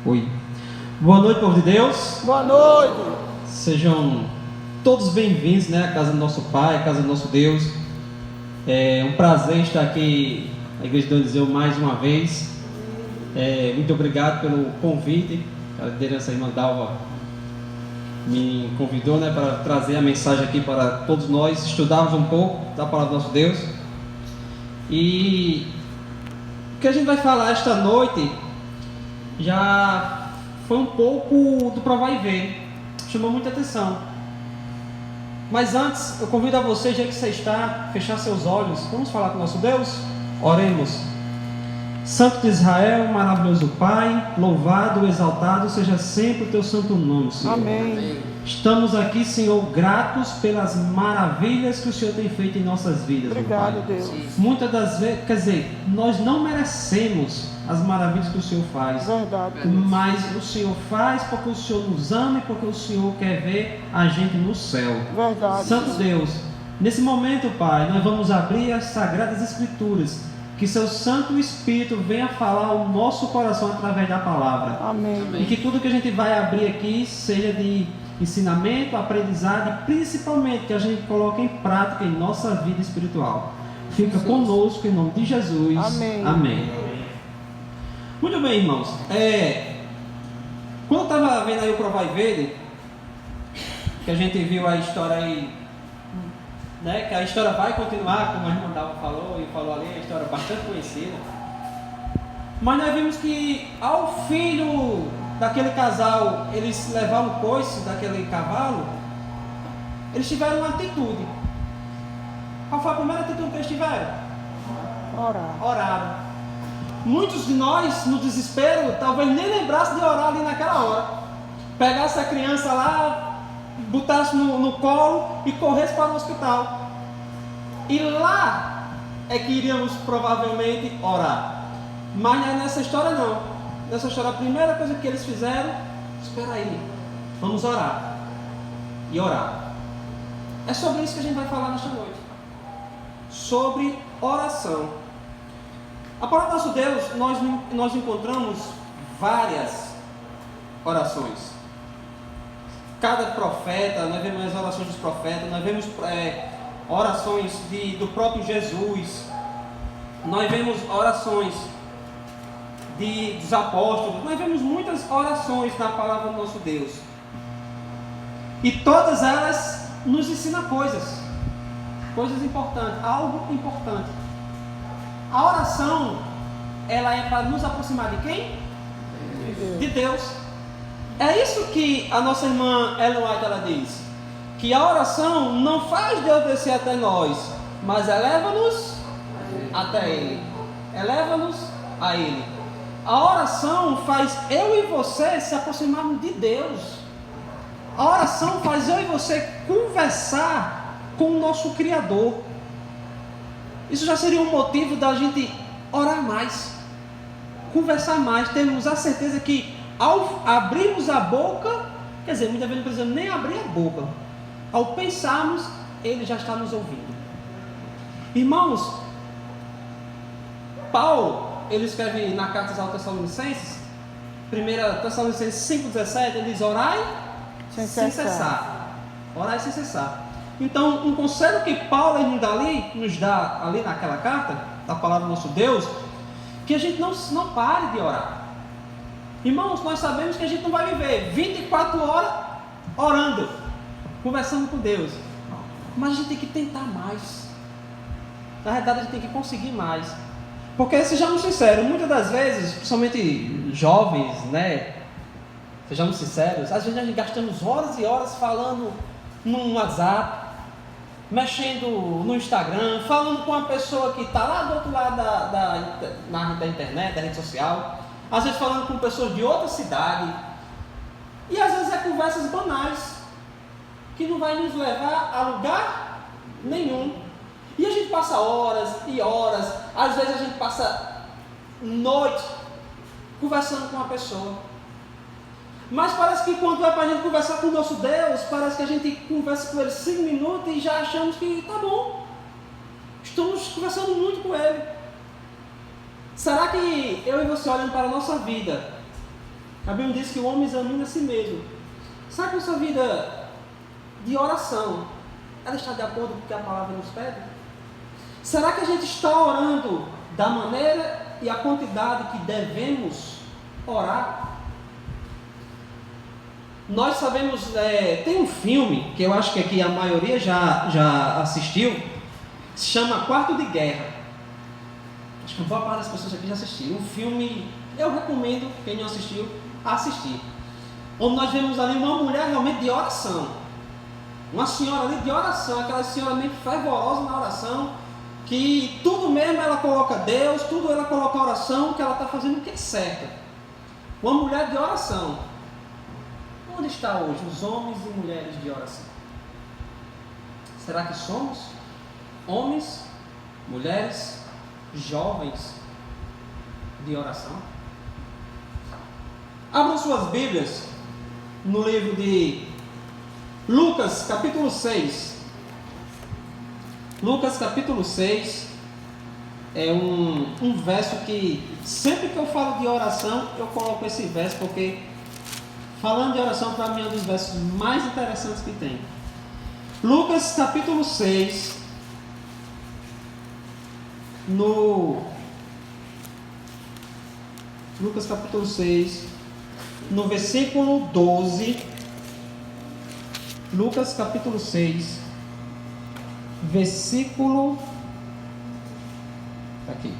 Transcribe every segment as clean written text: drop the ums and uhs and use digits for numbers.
Oi. Boa noite, povo de Deus. Boa noite. Sejam todos bem-vindos, né, à casa do nosso Pai, à casa do nosso Deus. É um prazer estar aqui na Igreja de Dom Eliseu mais uma vez. Muito obrigado pelo convite. A liderança irmã Dalva me convidou, né, para trazer a mensagem aqui para todos nós estudarmos um pouco da palavra do nosso Deus. E o que a gente vai falar esta noite já foi um pouco do provar e ver, chamou muita atenção. Mas antes, eu convido a você, já que você está, fechar seus olhos. Vamos falar com o nosso Deus? Oremos. Santo de Israel, maravilhoso Pai, louvado, exaltado seja sempre o teu santo nome, Senhor. Amém. Estamos aqui, Senhor, gratos pelas maravilhas que o Senhor tem feito em nossas vidas. Obrigado, Deus. Muitas das vezes, quer dizer, nós não merecemos as maravilhas que o Senhor faz. Verdade. Mas o Senhor faz porque o Senhor nos ama e porque o Senhor quer ver a gente no céu. Verdade. Santo Deus, nesse momento, Pai, nós vamos abrir as Sagradas Escrituras. Que seu Santo Espírito venha falar ao nosso coração através da palavra. Amém. E que tudo que a gente vai abrir aqui seja de ensinamento, aprendizado e principalmente que a gente coloque em prática em nossa vida espiritual. Fica conosco em nome de Jesus. Amém. Amém. Muito bem, irmãos. Quando eu estava vendo aí o Provar e Ver, que a gente viu a história aí, né, que a história vai continuar, como a irmã Dalva falou e falou ali, a história bastante conhecida. Mas nós vimos que ao filho daquele casal, eles levaram o coice daquele cavalo, eles tiveram uma atitude. Qual foi a primeira atitude que eles tiveram? Orar. Oraram. Muitos de nós, no desespero, talvez nem lembrassem de orar ali naquela hora. Pegasse a criança lá, botasse no colo e corresse para o hospital. E lá é que iríamos provavelmente orar. Mas não é nessa história não. Nessa história a primeira coisa que eles fizeram, espera aí, vamos orar. E orar. É sobre isso que a gente vai falar nesta noite. Sobre oração. A palavra do nosso Deus, nós encontramos várias orações. Cada profeta, nós vemos as orações dos profetas, nós vemos orações do próprio Jesus, nós vemos orações dos apóstolos, nós vemos muitas orações na palavra do nosso Deus. E todas elas nos ensinam coisas importantes, algo importante. A oração, ela é para nos aproximar de quem? De Deus. É isso que a nossa irmã Ellen White ela diz, que a oração não faz Deus descer até nós, mas eleva-nos até Ele, eleva-nos a Ele. A oração faz eu e você se aproximarmos de Deus. A oração faz eu e você conversar com o nosso Criador. Isso já seria um motivo da gente orar mais, conversar mais, termos a certeza que ao abrirmos a boca, quer dizer, muitas vezes não precisamos nem abrir a boca. Ao pensarmos, Ele já está nos ouvindo. Irmãos, Paulo, ele escreve na carta aos Tessalonicenses, 1 Tessalonicenses 5,17, ele diz, orai sem cessar. Orai sem cessar. Então, um conselho que Paulo nos dá ali naquela carta, da palavra do nosso Deus, que a gente não pare de orar. Irmãos, nós sabemos que a gente não vai viver 24 horas orando, conversando com Deus. Mas a gente tem que tentar mais. Na verdade, a gente tem que conseguir mais. Porque, sejamos sinceros, muitas das vezes, principalmente jovens, né? Sejamos sinceros, às vezes nós gastamos horas e horas falando no WhatsApp, mexendo no Instagram, falando com uma pessoa que está lá do outro lado da internet, da rede social. Às vezes falando com pessoas de outra cidade. E às vezes é conversas banais, que não vai nos levar a lugar nenhum. E a gente passa horas e horas, às vezes a gente passa noite conversando com uma pessoa. Mas parece que quando é para a gente conversar com o nosso Deus, parece que a gente conversa com Ele 5 minutos e já achamos que tá bom. Estamos conversando muito com Ele. Será que eu e você olhando para a nossa vida, A Bíblia diz que o homem examina a si mesmo. Será que a sua vida de oração, ela está de acordo com o que a palavra nos pede? Será que a gente está orando da maneira e a quantidade que devemos orar? Nós sabemos, tem um filme que eu acho que aqui a maioria já assistiu, que se chama Quarto de Guerra. Acho que boa parte das pessoas aqui já assistiram. Um filme, eu recomendo, quem não assistiu, a assistir. Onde nós vemos ali uma mulher realmente de oração. Uma senhora ali de oração, aquela senhora meio fervorosa na oração, que tudo mesmo ela coloca Deus, tudo ela coloca a oração, que ela está fazendo o que é certo. Uma mulher de oração. Onde está hoje os homens e mulheres de oração? Será que somos homens, mulheres, jovens de oração? Abram suas Bíblias no livro de Lucas, capítulo 6. Lucas, capítulo 6 é um verso que sempre que eu falo de oração, eu coloco esse verso, porque falando de oração, para mim é um dos versos mais interessantes que tem. Lucas, capítulo 6, Lucas, capítulo 6, no versículo 12. Lucas, capítulo 6, versículo... Está aqui.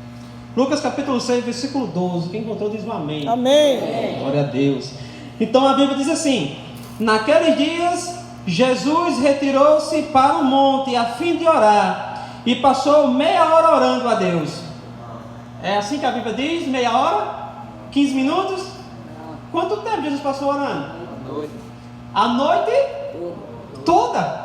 Lucas, capítulo 6, versículo 12. Quem encontrou diz um amém. Amém. Glória a Deus. Então a Bíblia diz assim: naqueles dias Jesus retirou-se para o monte a fim de orar e passou meia hora orando a Deus. É assim que a Bíblia diz? Meia hora? 15 minutos? Quanto tempo Jesus passou orando? A noite toda.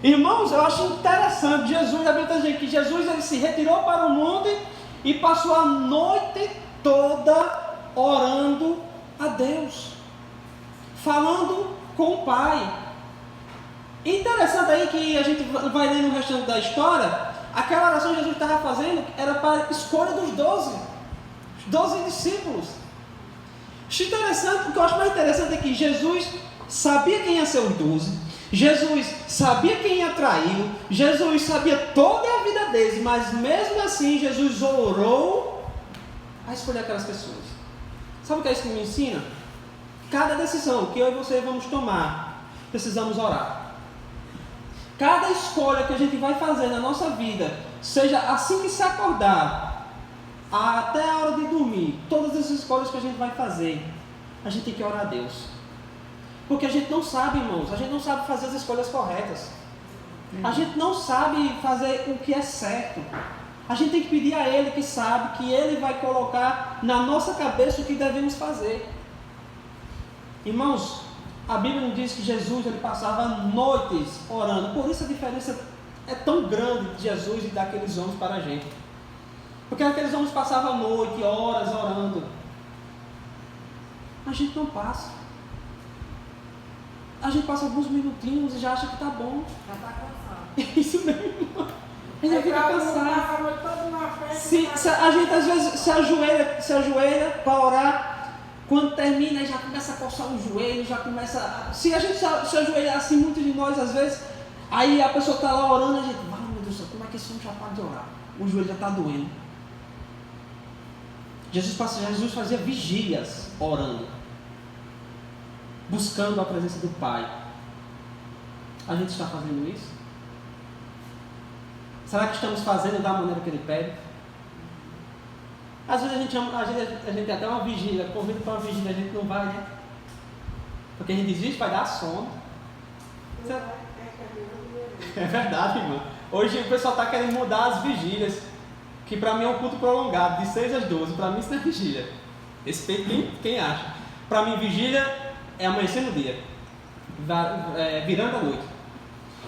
Irmãos, eu acho interessante. Jesus, a Bíblia está dizendo que Jesus ele se retirou para o monte e passou a noite toda orando a Deus, falando com o Pai. Interessante aí que a gente vai ler no restante da história, aquela oração que Jesus estava fazendo era para a escolha dos 12 discípulos. Interessante, o que eu acho mais interessante é que Jesus sabia quem ia ser os 12, Jesus sabia quem ia traí-lo, Jesus sabia toda a vida deles, mas mesmo assim Jesus orou a escolher aquelas pessoas. Sabe o que é isso que me ensina? Cada decisão que eu e você vamos tomar, precisamos orar. Cada escolha que a gente vai fazer na nossa vida, seja assim que se acordar, até a hora de dormir, todas as escolhas que a gente vai fazer, a gente tem que orar a Deus. Porque a gente não sabe, irmãos, a gente não sabe fazer as escolhas corretas. A gente não sabe fazer o que é certo. A gente tem que pedir a Ele que sabe, que Ele vai colocar na nossa cabeça o que devemos fazer. Irmãos, a Bíblia nos diz que Jesus ele passava noites orando. Por isso a diferença é tão grande de Jesus e daqueles homens para a gente. Porque aqueles homens passavam a noite, horas orando. A gente não passa. A gente passa alguns minutinhos e já acha que está bom. Já está cansado. Isso mesmo. A gente fica cansado. A gente às vezes se ajoelha para orar. Quando termina, já começa a coçar o joelho, já começa... Se a gente se ajoelhar assim, muitos de nós às vezes, aí a pessoa está lá orando, a gente, meu Deus do céu, como é que esse homem já para de orar? O joelho já está doendo. Jesus fazia vigílias orando, buscando a presença do Pai. A gente está fazendo isso? Será que estamos fazendo da maneira que Ele pede? Às vezes a gente tem até uma vigília, convida para uma vigília, a gente não vai, né? Porque a gente diz, vai dar sono. É verdade, irmão. Hoje o pessoal está querendo mudar as vigílias, que para mim é um culto prolongado, de 6 às 12. Para mim isso não é vigília. Respeito quem acha. Para mim vigília é amanhecer no dia, virando a noite.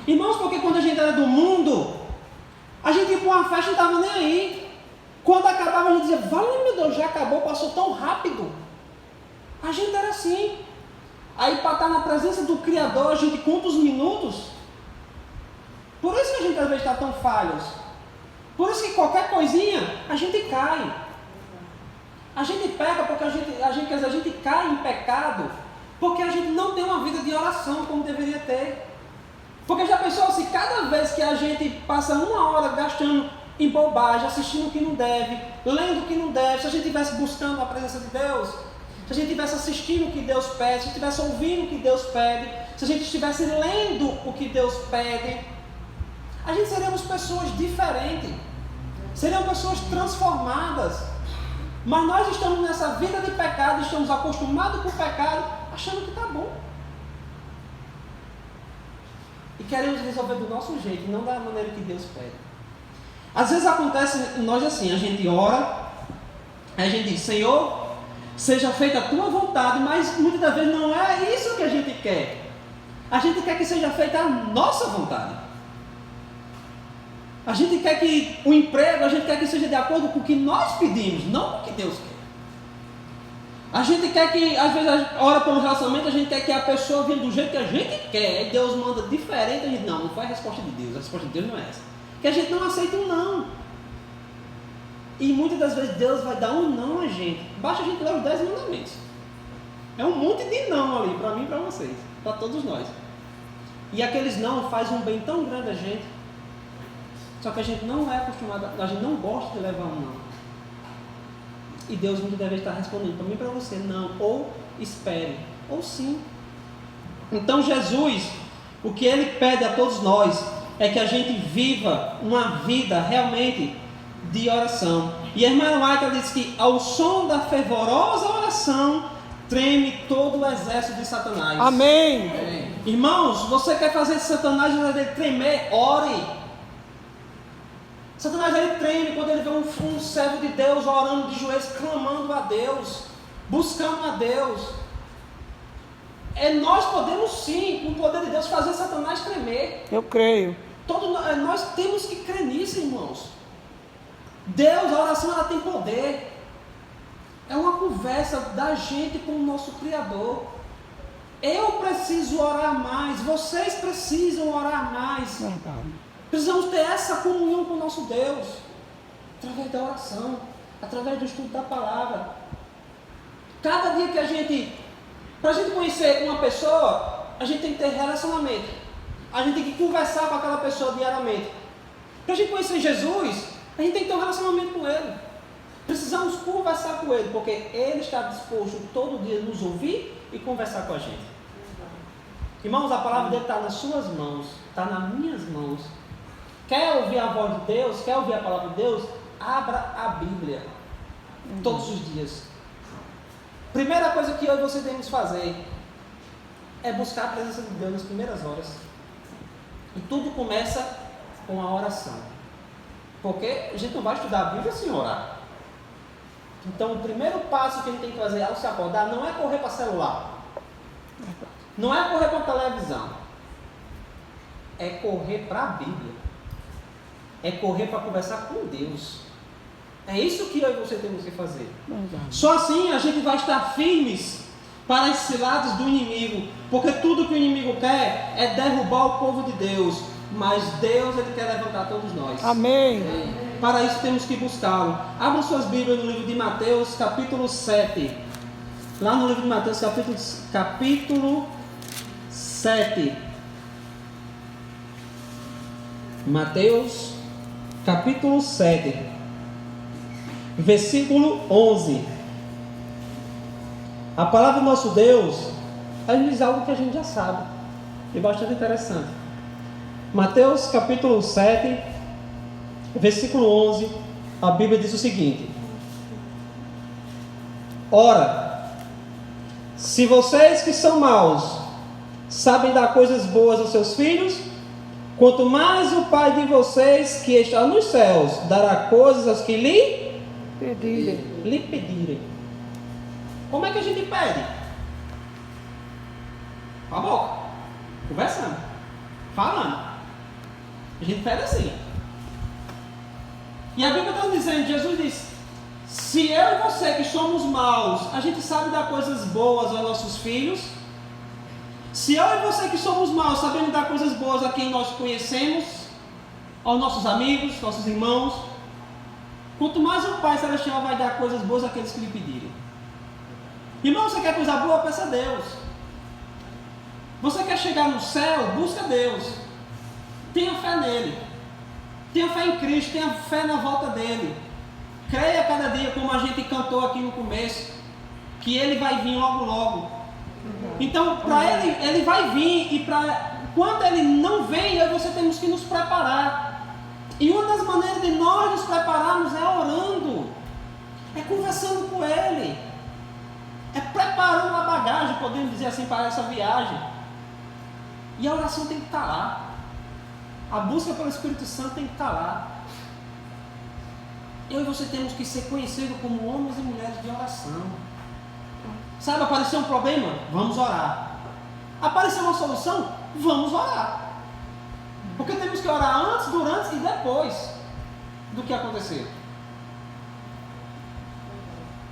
Irmãos, porque quando a gente era do mundo, a gente ia para uma festa e não estava nem aí. Quando acabava, a gente dizia, vale meu Deus, já acabou, passou tão rápido. A gente era assim. Aí para estar na presença do Criador, a gente conta os minutos. Por isso que a gente às vezes está tão falhos. Por isso que qualquer coisinha, a gente cai. A gente peca porque a gente cai em pecado porque a gente não tem uma vida de oração como deveria ter. Porque já pensou se cada vez que a gente passa uma hora gastando em bobagem, assistindo o que não deve, lendo o que não deve, se a gente estivesse buscando a presença de Deus, se a gente estivesse assistindo o que Deus pede, se estivesse ouvindo o que Deus pede, se a gente estivesse lendo o que Deus pede, a gente seríamos pessoas diferentes, seriam pessoas transformadas. Mas nós estamos nessa vida de pecado, estamos acostumados com o pecado, achando que está bom. E queremos resolver do nosso jeito, não da maneira que Deus pede. Às vezes acontece em nós assim, a gente ora, aí a gente diz, Senhor, seja feita a tua vontade, mas muitas das vezes não é isso que a gente quer. A gente quer que seja feita a nossa vontade. A gente quer que o emprego, a gente quer que seja de acordo com o que nós pedimos, não com o que Deus quer. A gente quer que, às vezes, ora pelo relacionamento, a gente quer que a pessoa venha do jeito que a gente quer. E Deus manda diferente, a gente, não foi a resposta de Deus. A resposta de Deus não é essa. Que a gente não aceita um não. E muitas das vezes Deus vai dar um não a gente. Basta a gente ler os 10 mandamentos. É um monte de não ali, para mim e para vocês, para todos nós. E aqueles não fazem um bem tão grande a gente. Só que a gente não é acostumado, a gente não gosta de levar um não. E Deus muitas vezes está respondendo para mim e para você, não, ou espere, ou sim. Então Jesus, o que Ele pede a todos nós, é que a gente viva uma vida realmente de oração. E a irmã White diz que ao som da fervorosa oração, treme todo o exército de Satanás. Amém. Amém. Irmãos, você quer fazer Satanás tremer? Ore. Satanás ele treme quando ele vê um servo de Deus orando de joelhos, clamando a Deus, buscando a Deus. Nós podemos sim, com o poder de Deus, fazer Satanás tremer. Eu creio. Nós temos que crer nisso, irmãos. Deus, a oração ela tem poder. É uma conversa da gente com o nosso Criador. Eu preciso orar mais, vocês precisam orar mais. Verdade. Precisamos ter essa comunhão com o nosso Deus, através da oração, através do estudo da palavra. Cada dia que para a gente conhecer uma pessoa, a gente tem que ter relacionamento. A gente tem que conversar com aquela pessoa diariamente. Para a gente conhecer Jesus, a gente tem que ter um relacionamento com Ele. Precisamos conversar com Ele, porque Ele está disposto todo dia a nos ouvir e conversar com a gente. Irmãos, a palavra dele está nas suas mãos, está nas minhas mãos. Quer ouvir a voz de Deus? Quer ouvir a palavra de Deus? Abra a Bíblia. Todos os dias. Primeira coisa que eu e você temos que fazer é buscar a presença de Deus nas primeiras horas. E tudo começa com a oração. Porque a gente não vai estudar a Bíblia sem orar. Então o primeiro passo que a gente tem que fazer ao se acordar não é correr para celular. Não é correr para a televisão. É correr para a Bíblia. É correr para conversar com Deus. É isso que eu e você temos que fazer. Verdade. Só assim a gente vai estar firmes para as ciladas do inimigo. Porque tudo que o inimigo quer é derrubar o povo de Deus. Mas Deus ele quer levantar todos nós. Amém. Para isso temos que buscá-lo. Abra suas Bíblias no livro de Mateus, capítulo 7. Lá no livro de Mateus, capítulo 7. Mateus capítulo 7, versículo 11. A palavra do nosso Deus nos diz algo que a gente já sabe, e bastante interessante. Mateus capítulo 7, versículo 11, a Bíblia diz o seguinte: Ora, se vocês que são maus sabem dar coisas boas aos seus filhos, quanto mais o Pai de vocês que está nos céus dará coisas aos que lhe pedirem. Como é que a gente pede? Com a boca, conversando, falando. A gente pede assim. E a Bíblia está dizendo, Jesus diz: se eu e você que somos maus, a gente sabe dar coisas boas aos nossos filhos. Se eu e você que somos maus sabemos dar coisas boas a quem nós conhecemos, aos nossos amigos, nossos irmãos, Quanto mais o Pai Celestial vai dar coisas boas àqueles que lhe pedirem. Irmão, você quer coisa boa? Peça a Deus. Você quer chegar no céu? Busca Deus. Tenha fé nele. Tenha fé em Cristo. Tenha fé na volta dele. Creia cada dia, como a gente cantou aqui no começo, que ele vai vir logo logo. Então, para ele vai vir, e quando ele não vem, eu e você temos que nos preparar. E uma das maneiras de nós nos prepararmos é orando, é conversando com ele, é preparando a bagagem, podemos dizer assim, para essa viagem. E a oração tem que estar lá. A busca pelo Espírito Santo tem que estar lá. Eu e você temos que ser conhecidos como homens e mulheres de oração. Sabe, apareceu um problema? Vamos orar. Apareceu uma solução? Vamos orar. Porque temos que orar antes, durante e depois do que aconteceu.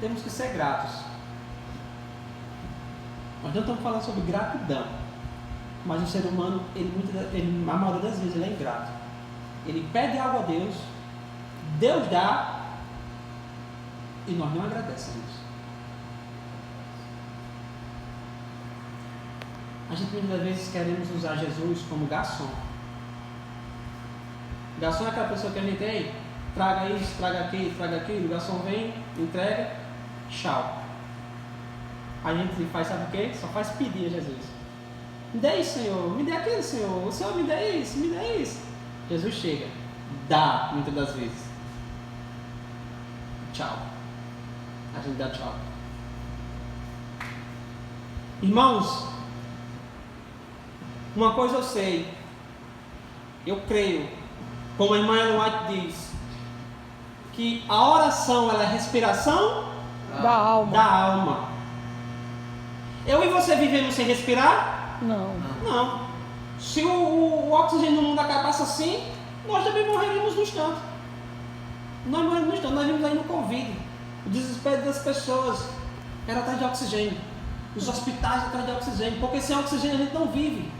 Temos que ser gratos. Nós não estamos falando sobre gratidão. Mas o ser humano, a maioria das vezes, ele é ingrato. Ele pede algo a Deus, Deus dá, e nós não agradecemos. A gente muitas vezes queremos usar Jesus como garçom. Garçom é aquela pessoa que a gente tem, traga isso, traga aquilo, o garçom vem, entrega, tchau. A gente faz, sabe o quê? Só faz pedir a Jesus. Me dê isso, Senhor, me dê aquilo, Senhor, o Senhor me dê isso, me dê isso. Jesus chega, dá muitas das vezes. Tchau. A gente dá tchau. Irmãos, uma coisa eu sei, eu creio, como a irmã Ellen White diz, que a oração ela é respiração Da alma. da alma. Eu e você vivemos sem respirar? Não. Não. Se o oxigênio no mundo acabasse assim, nós também morreríamos no instante. Nós morremos no instante, nós vimos aí no Covid, o desespero das pessoas era atrás de oxigênio, os hospitais atrás de oxigênio, porque sem oxigênio a gente não vive.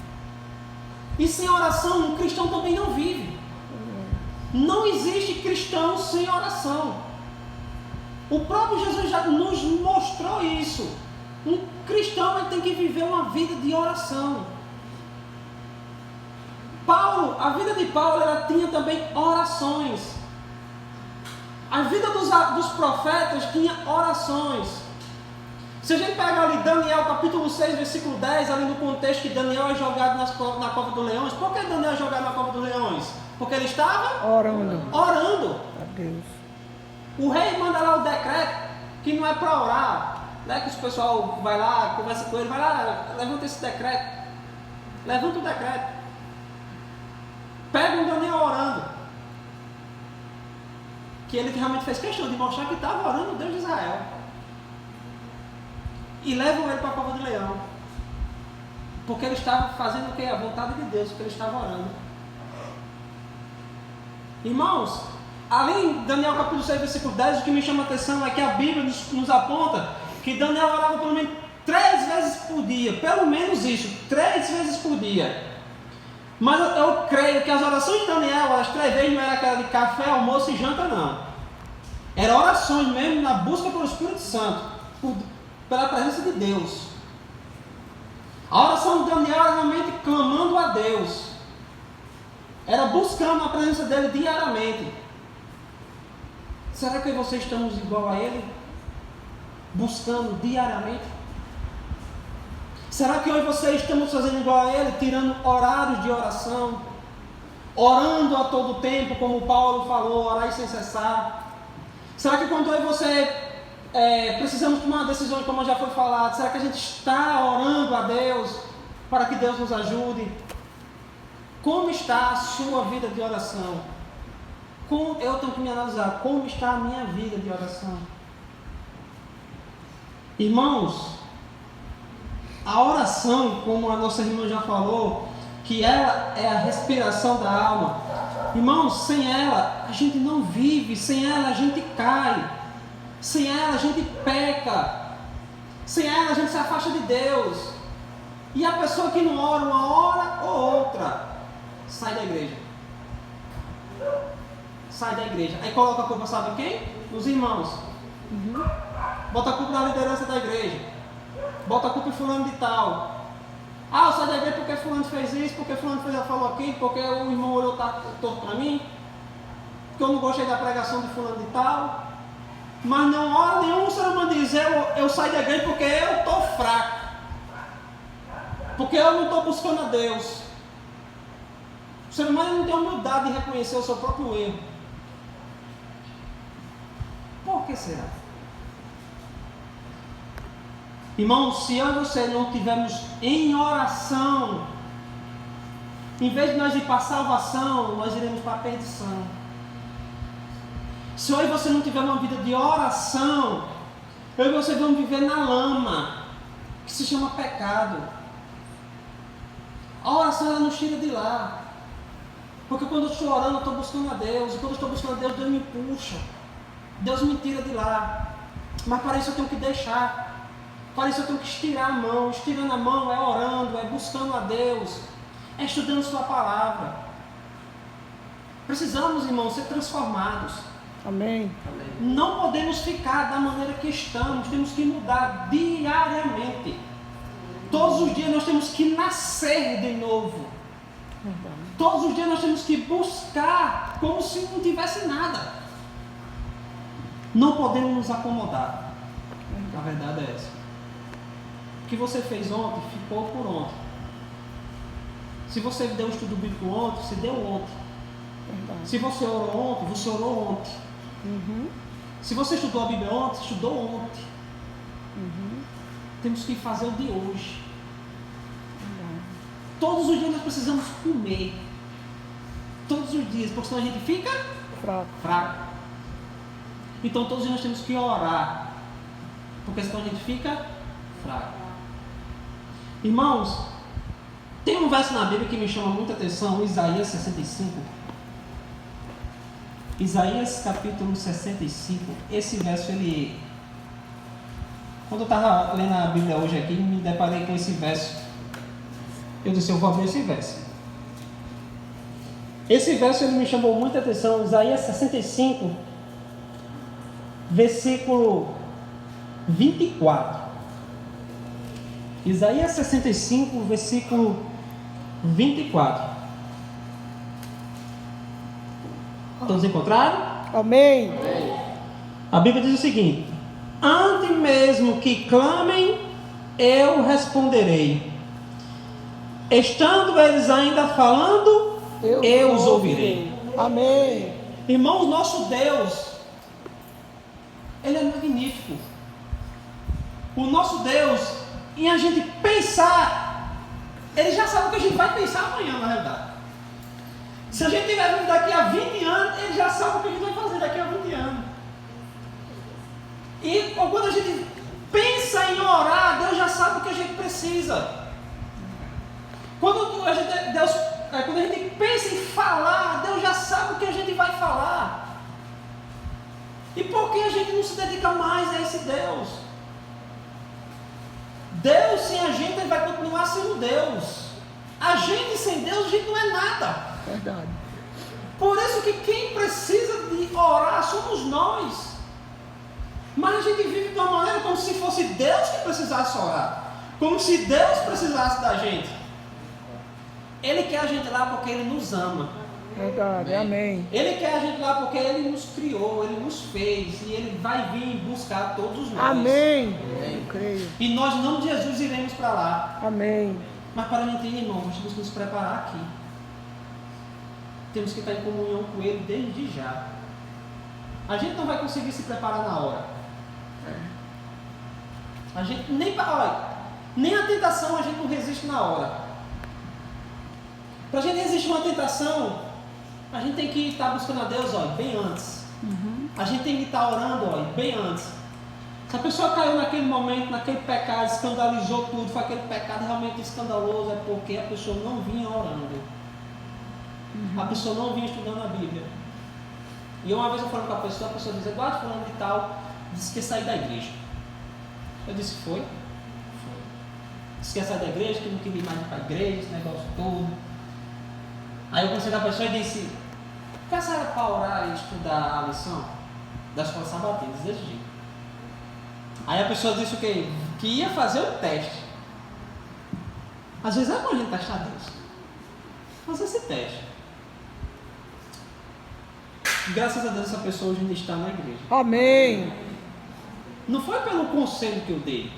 E sem oração, um cristão também não vive. Não existe cristão sem oração. O próprio Jesus já nos mostrou isso. Um cristão ele tem que viver uma vida de oração. A vida de Paulo ela tinha também orações. A vida dos profetas tinha orações. Se a gente pegar ali Daniel capítulo 6, versículo 10, ali no contexto que Daniel é jogado na cova dos leões. Por que Daniel é jogado na cova dos leões? Porque ele estava Orando. A Deus. O rei manda lá o decreto, que não é para orar. Não é que o pessoal vai lá, conversa com ele, vai lá, levanta esse decreto. Levanta o decreto. Pega um Daniel orando. Que ele realmente fez questão de mostrar que estava orando o Deus de Israel. E levam ele para a cova do leão. Porque ele estava fazendo o que? A vontade de Deus, porque ele estava orando. Irmãos, ali em Daniel capítulo 6, versículo 10, o que me chama a atenção é que a Bíblia nos aponta que Daniel orava pelo menos 3 vezes por dia. Pelo menos isso, 3 vezes por dia. Mas eu creio que as orações de Daniel, as 3 vezes não era aquela de café, almoço e janta, não. Eram orações mesmo na busca pelo Espírito Santo, pela presença de Deus. A oração de Daniel era realmente clamando a Deus. Era buscando a presença dele diariamente. Será que você estamos igual a ele? Buscando diariamente? Será que eu e você estamos fazendo igual a ele? Tirando horários de oração? Orando a todo tempo, como Paulo falou, orar sem cessar? Será que quando eu e você precisamos tomar decisões, como já foi falado, será que a gente está orando a Deus para que Deus nos ajude? Como está a sua vida de oração? Eu tenho que me analisar, como está a minha vida de oração? Irmãos, a oração, como a nossa irmã já falou, que ela é a respiração da alma. Irmãos, sem ela a gente não vive, sem ela a gente cai, sem ela a gente peca, sem ela a gente se afasta de Deus. E a pessoa que não ora uma hora ou outra, sai da igreja. sai da igreja. Aí coloca a culpa, sabe quem? Nos irmãos. Bota a culpa na liderança da igreja. Bota a culpa em fulano de tal. Ah, eu saio da igreja porque fulano fez isso, porque fulano falou aquilo, porque o irmão olhou torto para mim, porque eu não gostei da pregação de fulano de tal. Mas não hora nenhuma o ser humano diz, eu saio da igreja porque eu estou fraco. Porque eu não estou buscando a Deus. O ser humano não tem humildade de reconhecer o seu próprio erro. Por que será? Irmãos, se eu e você não estivermos em oração, em vez de nós ir para a salvação, nós iremos para a perdição. Se eu e você não tiver uma vida de oração, eu e você vamos viver na lama, que se chama pecado. A oração ela nos tira de lá. Porque quando eu estou orando, eu estou buscando a Deus. E quando eu estou buscando a Deus, Deus me puxa. Deus me tira de lá. Mas para isso eu tenho que deixar. Para isso eu tenho que estirar a mão. Estirando a mão é orando, é buscando a Deus, é estudando sua palavra. Precisamos, irmãos, ser transformados. Amém. Não podemos ficar da maneira que estamos. Temos que mudar diariamente. Todos os dias nós temos que nascer de novo. Todos os dias nós temos que buscar como se não tivesse nada. Não podemos nos acomodar. A verdade é essa. O que você fez ontem, ficou por ontem. Se você deu um estudo bíblico ontem, se deu ontem. Se você orou ontem, você orou ontem. Se você estudou a Bíblia ontem, estudou ontem. Temos que fazer o de hoje. Todos os dias nós precisamos comer. Todos os dias, porque senão a gente fica fraco. Então todos os dias nós temos que orar, porque senão a gente fica fraco. Irmãos, tem um verso na Bíblia que me chama muita atenção, Isaías 65. Isaías capítulo 65. Esse verso, quando eu estava lendo a Bíblia hoje aqui, me deparei com esse verso. Eu disse, eu vou abrir esse verso. Esse verso ele me chamou muita atenção. Isaías 65, versículo 24. Isaías 65, versículo 24. Todos encontraram? Amém. A Bíblia diz o seguinte: antes mesmo que clamem, eu responderei. Estando eles ainda falando, eu os ouvirei. Amém. Irmãos, nosso Deus, Ele é magnífico. O nosso Deus, em a gente pensar, Ele já sabe o que a gente vai pensar amanhã, na realidade. Se a gente tiver vindo daqui a 20 anos, Ele já sabe o que a gente vai fazer daqui a 20 anos. E quando a gente pensa em orar, Deus já sabe o que a gente precisa. Quando a gente pensa em falar, Deus já sabe o que a gente vai falar. E por que a gente não se dedica mais a esse Deus? Deus sem a gente, Ele vai continuar sendo Deus. A gente sem Deus, a gente não é nada. Verdade. Por isso que quem precisa de orar somos nós. Mas a gente vive de uma maneira como se fosse Deus que precisasse orar. Como se Deus precisasse da gente. Ele quer a gente lá porque Ele nos ama. Verdade. Amém. Ele quer a gente lá porque Ele nos criou, Ele nos fez. E Ele vai vir buscar todos nós. Amém. Eu creio. E nós, em nome de Jesus, iremos para lá. Amém. Mas para a gente ir, irmão, nós temos que nos preparar aqui. Temos que estar em comunhão com Ele desde já. A gente não vai conseguir se preparar na hora. A gente nem a tentação a gente não resiste na hora. Para a gente resistir uma tentação, a gente tem que estar buscando a Deus, bem antes. A gente tem que estar orando, bem antes. Se a pessoa caiu naquele momento, naquele pecado, escandalizou tudo, foi aquele pecado realmente escandaloso, é porque a pessoa não vinha orando. A pessoa não vinha estudando a Bíblia. E uma vez eu falando com a pessoa disse, Eduardo, falando de tal, disse que ia sair da igreja. Eu disse, foi? Disse que ia sair da igreja, que não queria mais ir para a igreja, esse negócio todo. Aí eu conversei com a pessoa e disse, Peça ela para orar e estudar a lição das escola sabatina, desse jeito. Aí a pessoa disse o quê? Que ia fazer o teste. Às vezes é bom a gente testar Deus. Fazer esse teste. Graças a Deus essa pessoa hoje ainda está na igreja. Amém. Não foi pelo conselho que eu dei.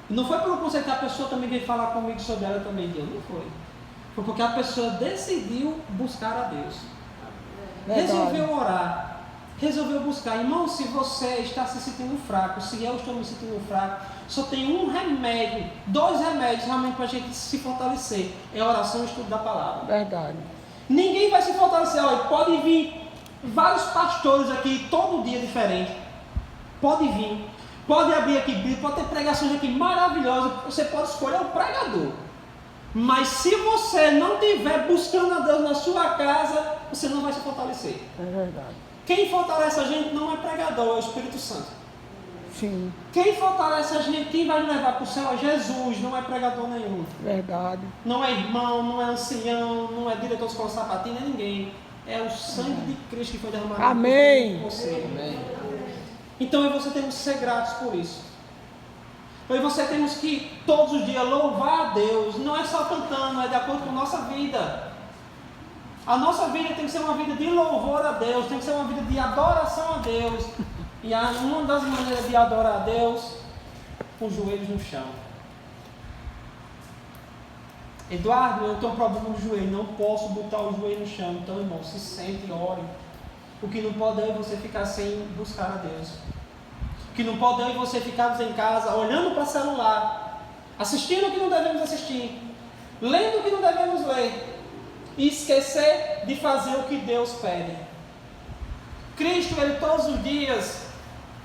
Não foi pelo conselho que a pessoa também veio falar comigo sobre ela também deu. Não foi. Foi porque a pessoa decidiu buscar a Deus. Verdade. Resolveu orar. Resolveu buscar. Irmão, se você está se sentindo fraco, se eu estou me sentindo fraco, só tem um remédio, 2 remédios realmente para a gente se fortalecer. É a oração e o estudo da palavra. Verdade. Ninguém vai se fortalecer. Olha, pode vir vários pastores aqui, todo dia diferente. Pode vir. Pode abrir aqui Bíblia, pode ter pregações aqui maravilhosas. Você pode escolher o pregador. Mas se você não estiver buscando a Deus na sua casa, você não vai se fortalecer. É verdade. Quem fortalece a gente não é pregador, é o Espírito Santo. Sim. Quem fortalece a gente, quem vai nos levar para o céu é Jesus, não é pregador nenhum. Verdade. Não é irmão, não é ancião, não é diretor de escola sabatina, é ninguém. É o sangue de Cristo que foi derramado. Amém. Por você. Então eu e você temos que ser gratos por isso. Eu e você temos que todos os dias louvar a Deus. Não é só cantando, é de acordo com a nossa vida. A nossa vida tem que ser uma vida de louvor a Deus, tem que ser uma vida de adoração a Deus. E uma das maneiras de adorar a Deus, com os joelhos no chão. Eduardo, eu tenho um problema no joelho, não posso botar o joelho no chão. Então, irmão, se sente e ore. O que não pode é você ficar sem buscar a Deus. O que não pode é você ficarmos em casa olhando para o celular, assistindo o que não devemos assistir, lendo o que não devemos ler. E esquecer de fazer o que Deus pede. Cristo, Ele todos os dias,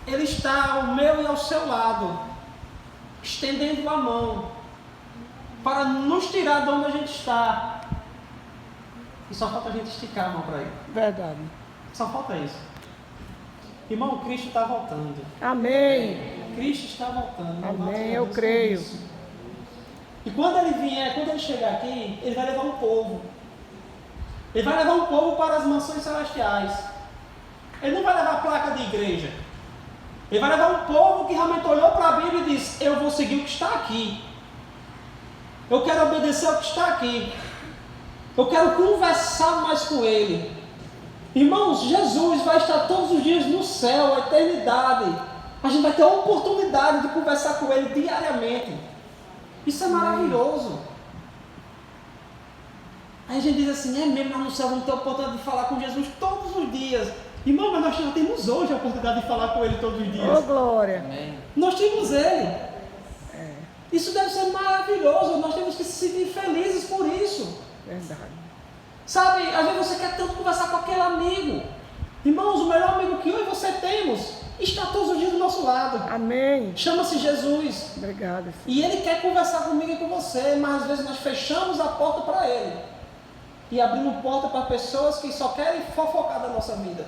Ele está ao meu e ao seu lado, estendendo a mão, para nos tirar de onde a gente está. E só falta a gente esticar a mão para Ele. Verdade. Só falta isso. Irmão, Cristo está voltando. Amém. Cristo está voltando. Amém, eu creio. E quando Ele vier, quando Ele chegar aqui, Ele vai levar um povo. Ele vai levar um povo para as mansões celestiais. Ele não vai levar placa de igreja. Ele vai levar um povo que realmente olhou para a Bíblia e disse: eu vou seguir o que está aqui. Eu quero obedecer ao que está aqui. Eu quero conversar mais com Ele. Irmãos, Jesus vai estar todos os dias no céu, a eternidade. A gente vai ter a oportunidade de conversar com Ele diariamente. Isso é maravilhoso. Aí a gente diz assim: é mesmo, nós no céu vamos ter a oportunidade de falar com Jesus todos os dias. Irmão, mas nós já temos hoje a oportunidade de falar com Ele todos os dias. Oh, glória. Amém. Nós temos Ele. Isso deve ser maravilhoso. Nós temos que se sentir felizes por isso. Verdade. Sabe, às vezes você quer tanto conversar com aquele amigo. Irmãos, o melhor amigo que eu e você temos está todos os dias do nosso lado. Amém. Chama-se Jesus. Obrigado, Senhor. E Ele quer conversar comigo e com você, mas às vezes nós fechamos a porta para Ele. E abrimos porta para pessoas que só querem fofocar da nossa vida.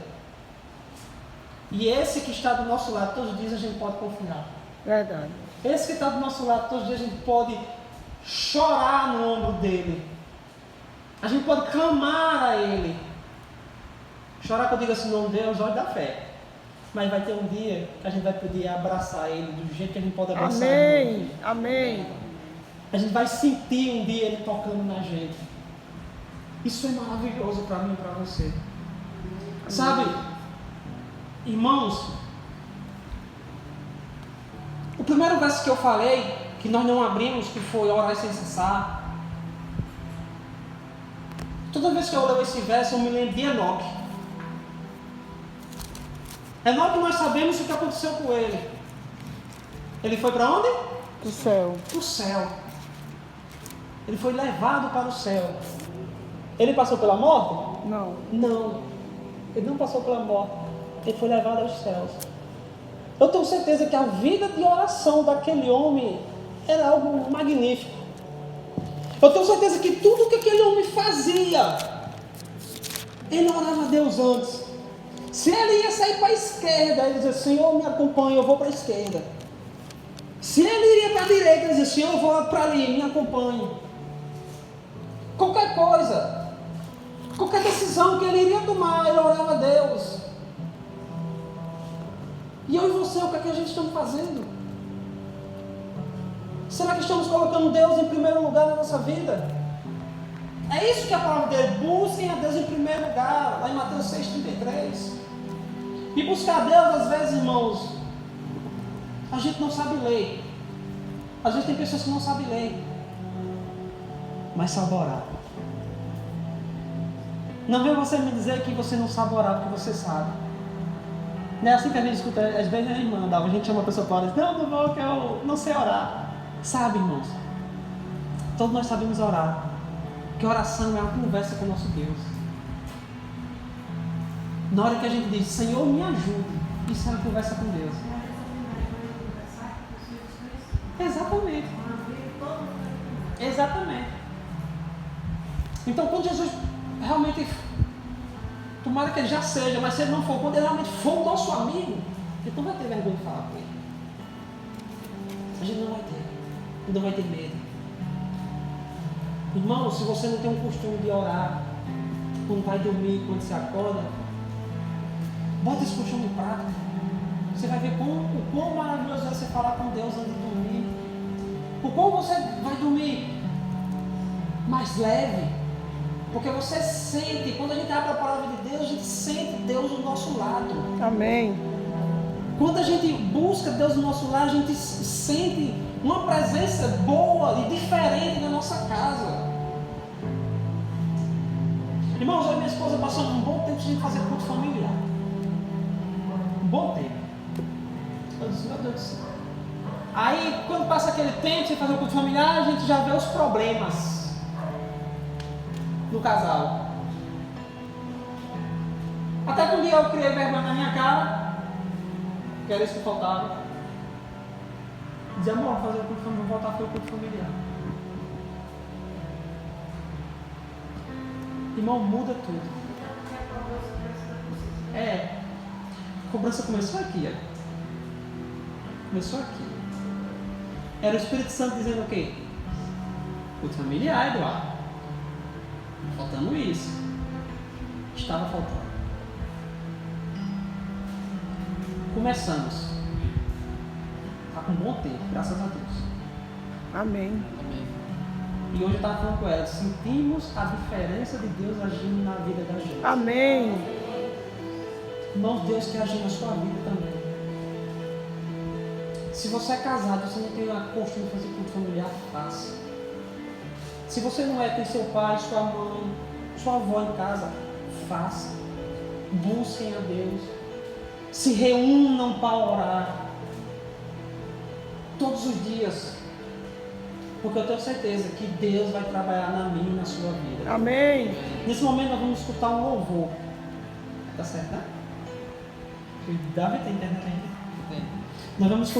E esse que está do nosso lado, todos os dias a gente pode confiar. Verdade. Esse que está do nosso lado, todos os dias a gente pode chorar no ombro dele. A gente pode clamar a Ele. Chorar que eu digo assim, não, Deus, olha da fé. Mas vai ter um dia que a gente vai poder abraçar Ele do jeito que a gente pode abraçar Ele. Amém. Amém. A gente vai sentir um dia Ele tocando na gente. Isso é maravilhoso para mim e para você. Sabe, irmãos, o primeiro verso que eu falei, que nós não abrimos, que foi orar sem cessar. Toda vez que eu leio esse verso, eu me lembro de Enoque. Enoque, nós sabemos o que aconteceu com ele. Ele foi para onde? Do céu. Para o céu. Ele foi levado para o céu. Ele passou pela morte? Não. Não. Ele não passou pela morte. Ele foi levado aos céus. Eu tenho certeza que a vida de oração daquele homem era algo magnífico. Eu tenho certeza que tudo que aquele homem fazia, ele orava a Deus antes. Se ele ia sair para a esquerda, ele dizia: Senhor, me acompanha, eu vou para a esquerda. Se ele iria para a direita, ele dizia: Senhor, eu vou para ali, me acompanhe. Qualquer coisa. Qualquer decisão que ele iria tomar, ele orava a Deus. E eu e você, o que é que a gente está fazendo? Será que estamos colocando Deus em primeiro lugar na nossa vida? É isso que a palavra dele, busquem a Deus em primeiro lugar, lá em Mateus 6,33. E buscar a Deus, às vezes, irmãos, a gente não sabe ler. Às vezes tem pessoas que não sabem ler, mas sabem orar. Não vem você me dizer que você não sabe orar, porque você sabe. Não é assim que a gente escuta, às vezes a irmã, a gente chama a pessoa para orar e diz, não, que eu não sei orar. Sabe, irmãos? Todos nós sabemos orar. Porque oração é uma conversa com o nosso Deus. Na hora que a gente diz, Senhor, me ajude, isso é uma conversa com Deus. Exatamente. Exatamente. Então, quando Jesus realmente, tomara que ele já seja, mas se ele não for, quando ele realmente for o nosso amigo, ele não vai ter vergonha de falar com ele. A gente não vai ter. Não vai ter medo. Irmão, se você não tem um costume de orar, quando vai dormir, quando se acorda, bota esse costume em prática. Você vai ver o quão maravilhoso é você falar com Deus antes de dormir. O quão você vai dormir mais leve. Porque você sente, quando a gente abre a palavra de Deus, a gente sente Deus do nosso lado. Amém. Quando a gente busca Deus do nosso lado, a gente sente uma presença boa e diferente na nossa casa. Irmãos, eu e minha esposa passamos um bom tempo sem fazer culto familiar. Um bom tempo. Eu disse, meu Deus do céu. Aí, quando passa aquele tempo sem fazer o culto familiar, a gente já vê os problemas no casal. Até que um dia eu criei vergonha na minha cara, que era isso que faltava. Dizer, amor, fazer o culto familiar, voltar a fazer o culto familiar. Irmão, muda tudo. A cobrança começou aqui, ó. Começou aqui. Era o Espírito Santo dizendo o quê? Culto familiar, Eduardo. Faltando isso. Estava faltando. Começamos. Está com um bom tempo, graças a Deus. Amém. E hoje eu estava falando com ela, sentimos a diferença de Deus agindo na vida da gente. Amém. Irmãos, Deus quer agir na sua vida também. Se você é casado, você não tem a costume de fazer culto familiar, faça. Se você não tem seu pai, sua mãe, sua avó em casa, faça. Busquem a Deus. Se reúnam para orar. Todos os dias. Porque eu tenho certeza que Deus vai trabalhar na minha e na sua vida. Amém. Nesse momento nós vamos escutar um louvor. Tá certo, né? Davi tem internet ainda? Tem. Nós vamos escutar